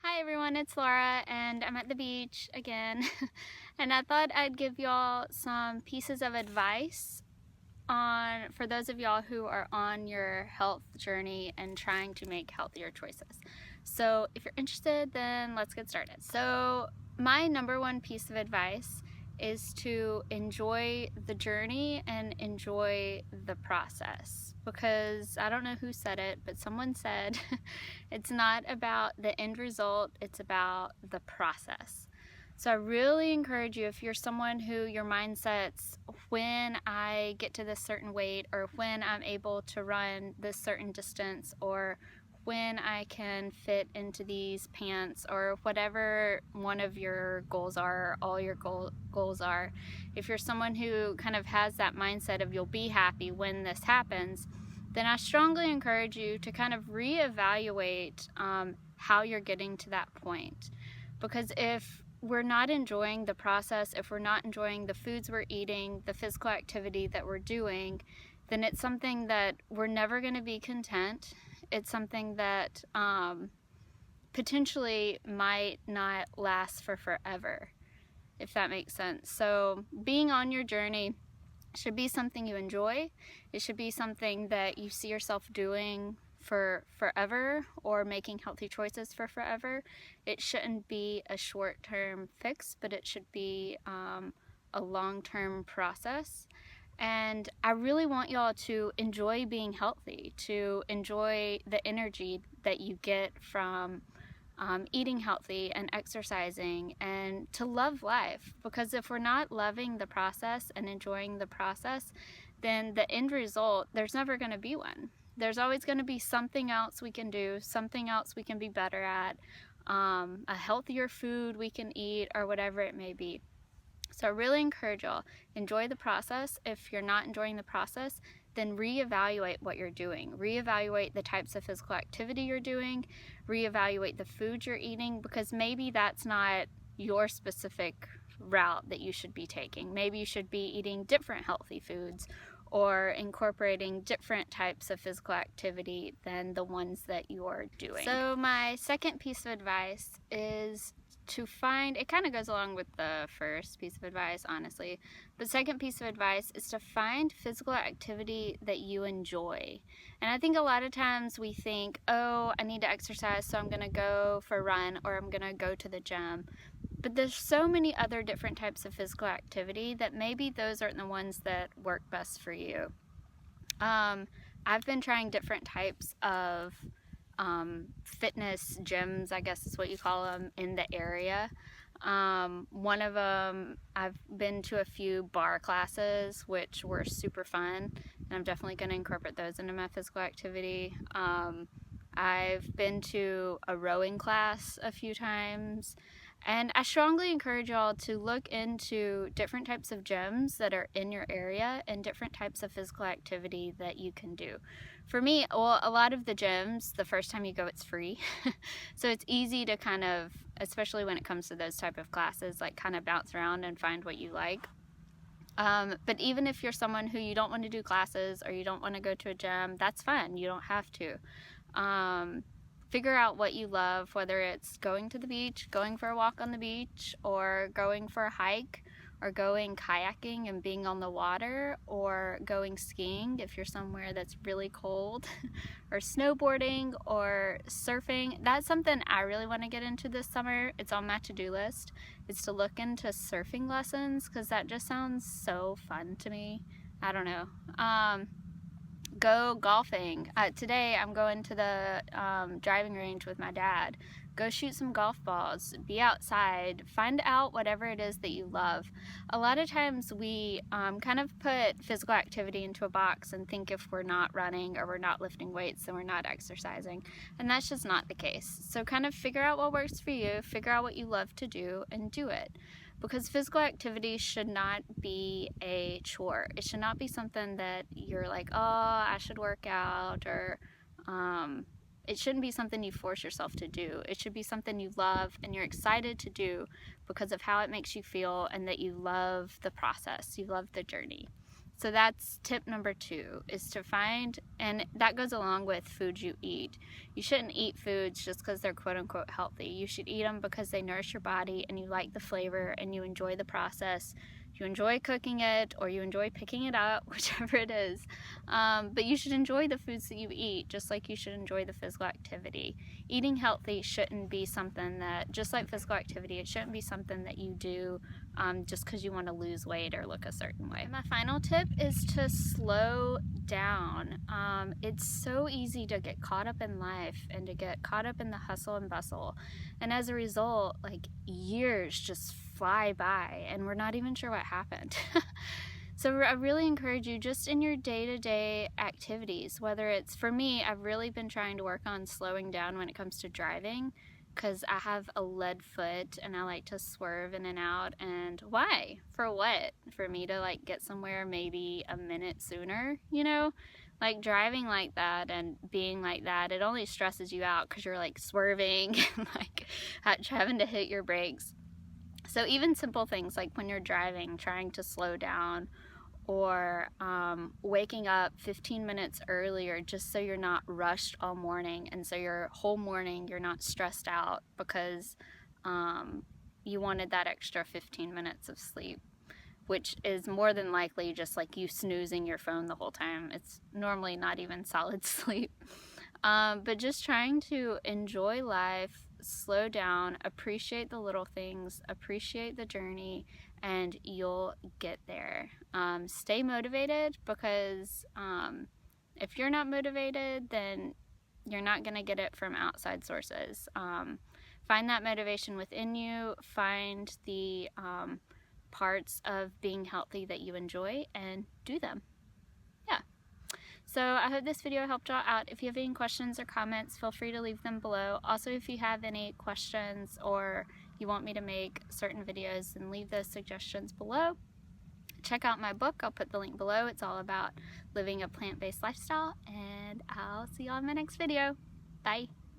Hi everyone, it's Laura and I'm at the beach again and I thought I'd give y'all some pieces of advice for those of y'all who are on your health journey and trying to make healthier choices. So if you're interested, then let's get started. So my number one piece of advice is to enjoy the journey and enjoy the process, because I don't know who said it, but someone said it's not about the end result, it's about the process. So I really encourage you, if you're someone who your mindset's when I get to this certain weight, or when I'm able to run this certain distance, or when I can fit into these pants, or whatever one of your goals are, or all your goals are, if you're someone who kind of has that mindset of you'll be happy when this happens, then I strongly encourage you to kind of reevaluate how you're getting to that point. Because if we're not enjoying the process, if we're not enjoying the foods we're eating, the physical activity that we're doing, then it's something that we're never going to be content. It's something that potentially might not last for forever, if that makes sense. So being on your journey should be something you enjoy. It should be something that you see yourself doing for forever, or making healthy choices for forever. It shouldn't be a short-term fix, but it should be a long-term process. And I really want y'all to enjoy being healthy, to enjoy the energy that you get from eating healthy and exercising, and to love life. Because if we're not loving the process and enjoying the process, then the end result, there's never going to be one. There's always going to be something else we can do, something else we can be better at, a healthier food we can eat, or whatever it may be. So I really encourage y'all, enjoy the process. If you're not enjoying the process, then reevaluate what you're doing. Reevaluate the types of physical activity you're doing. Reevaluate the food you're eating, because maybe that's not your specific route that you should be taking. Maybe you should be eating different healthy foods, or incorporating different types of physical activity than the ones that you're doing. So my second piece of advice is to find, it kind of goes along with the first piece of advice, honestly. The second piece of advice is to find physical activity that you enjoy. And I think a lot of times we think, oh, I need to exercise, so I'm gonna go for a run, or I'm gonna go to the gym. But there's so many other different types of physical activity that maybe those aren't the ones that work best for you. I've been trying different types of fitness gyms, I guess is what you call them, in the area. One of them, I've been to a few bar classes, which were super fun, and I'm definitely going to incorporate those into my physical activity. I've been to a rowing class a few times. And I strongly encourage y'all to look into different types of gyms that are in your area, and different types of physical activity that you can do. For me, well, a lot of the gyms, the first time you go, it's free. So it's easy to kind of, especially when it comes to those type of classes, like kind of bounce around and find what you like. But even if you're someone who you don't want to do classes, or you don't want to go to a gym, that's fine. You don't have to. Figure out what you love, whether it's going to the beach, going for a walk on the beach, or going for a hike, or going kayaking and being on the water, or going skiing if you're somewhere that's really cold, or snowboarding, or surfing. That's something I really want to get into this summer. It's on my to-do list. It's to look into surfing lessons, because that just sounds so fun to me. I don't know. Go golfing. Today I'm going to the driving range with my dad. Go shoot some golf balls, be outside, find out whatever it is that you love. A lot of times we kind of put physical activity into a box and think if we're not running, or we're not lifting weights, then we're not exercising. And that's just not the case. So kind of figure out what works for you, figure out what you love to do, and do it. Because physical activity should not be a chore. It should not be something that you're like, oh, I should work out, or it shouldn't be something you force yourself to do. It should be something you love and you're excited to do because of how it makes you feel, and that you love the process, you love the journey. So that's tip number 2, is to find, and that goes along with foods you eat. You shouldn't eat foods just because they're quote unquote healthy. You should eat them because they nourish your body and you like the flavor and you enjoy the process. You enjoy cooking it or you enjoy picking it up, whichever it is. But you should enjoy the foods that you eat just like you should enjoy the physical activity. Eating healthy shouldn't be something that, just like physical activity, it shouldn't be something that you do just because you want to lose weight or look a certain way. My final tip is to slow down. It's so easy to get caught up in life and to get caught up in the hustle and bustle, and as a result, like, years just fly by and we're not even sure what happened. So I really encourage you, just in your day-to-day activities, whether it's, for me, I've really been trying to work on slowing down when it comes to driving, because I have a lead foot and I like to swerve in and out. And why? For what? For me to like get somewhere maybe a minute sooner, you know? Like, driving like that and being like that, it only stresses you out because you're like swerving and like having to hit your brakes. So even simple things like when you're driving, trying to slow down, or waking up 15 minutes earlier just so you're not rushed all morning, and so your whole morning you're not stressed out because you wanted that extra 15 minutes of sleep, which is more than likely just like you snoozing your phone the whole time. It's normally not even solid sleep. But just trying to enjoy life, slow down, appreciate the little things, appreciate the journey, and you'll get there. Stay motivated, because if you're not motivated, then you're not going to get it from outside sources. Find that motivation within you, find the parts of being healthy that you enjoy, and do them. Yeah. So I hope this video helped y'all out. If you have any questions or comments, feel free to leave them below. Also, if you have any questions or you want me to make certain videos, then leave those suggestions below. Check out my book. I'll put the link below. It's all about living a plant-based lifestyle, and I'll see y'all in my next video. Bye.